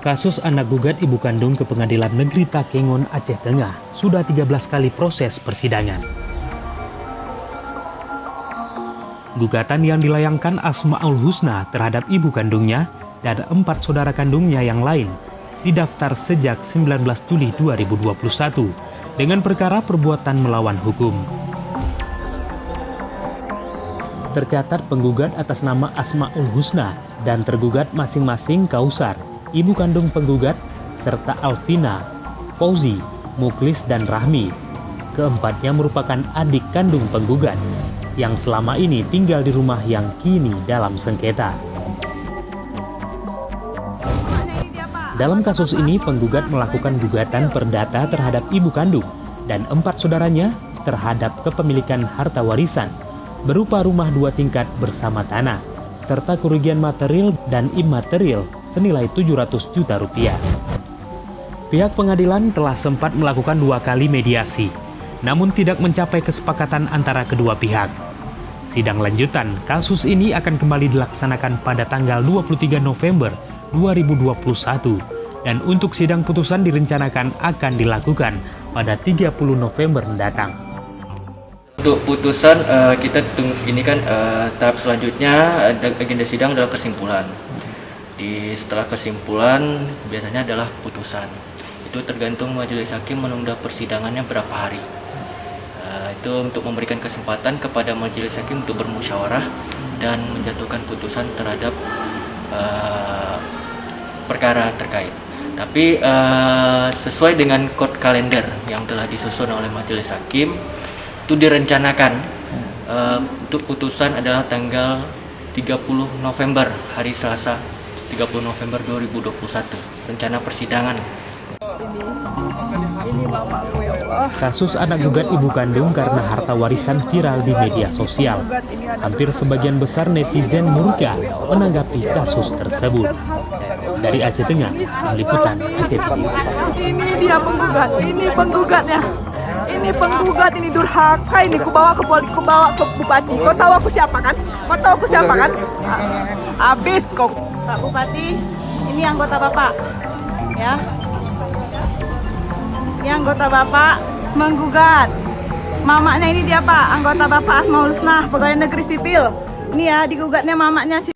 Kasus anak gugat ibu kandung ke Pengadilan Negeri Takengon, Aceh Tengah sudah 13 kali proses persidangan. Gugatan yang dilayangkan Asmaul Husna terhadap ibu kandungnya dan 4 saudara kandungnya yang lain didaftar sejak 19 Juli 2021 dengan perkara perbuatan melawan hukum. Tercatat penggugat atas nama Asmaul Husna dan tergugat masing-masing Kausar, ibu kandung penggugat, serta Alvina, Fauzi, Muklis, dan Rahmi. Keempatnya merupakan adik kandung penggugat yang selama ini tinggal di rumah yang kini dalam sengketa. Dalam kasus ini, penggugat melakukan gugatan perdata terhadap ibu kandung dan 4 saudaranya terhadap kepemilikan harta warisan berupa rumah 2 tingkat bersama tanah, serta kerugian material dan imaterial senilai 700 juta rupiah. Pihak pengadilan telah sempat melakukan 2 kali mediasi, namun tidak mencapai kesepakatan antara kedua pihak. Sidang lanjutan kasus ini akan kembali dilaksanakan pada tanggal 23 November 2021 dan untuk sidang putusan direncanakan akan dilakukan pada 30 November mendatang. Untuk putusan kita ini kan tahap selanjutnya agenda sidang adalah kesimpulan. Setelah kesimpulan biasanya adalah putusan. Itu tergantung majelis hakim menunda persidangannya berapa hari. Itu untuk memberikan kesempatan kepada majelis hakim untuk bermusyawarah dan menjatuhkan putusan terhadap perkara terkait. Tapi sesuai dengan kode kalender yang telah disusun oleh majelis hakim, itu direncanakan untuk putusan adalah tanggal 30 November, hari Selasa 30 November 2021, rencana persidangan. Kasus anak gugat ibu kandung karena harta warisan viral di media sosial. Hampir sebagian besar netizen murka menanggapi kasus tersebut. Dari Aceh Tengah, Liputan Aceh TV. Ini dia penggugat, ini penggugatnya. Ini penggugat, ini durhaka, ini kubawa ke bupati. Kau tahu aku siapa kan? Habis kau. Pak Bupati, ini anggota Bapak, ya. Ini anggota Bapak menggugat. Mamaknya ini dia Pak, anggota Bapak Asmaul Husna, pegawai negeri sipil. Ini ya, digugatnya mamaknya.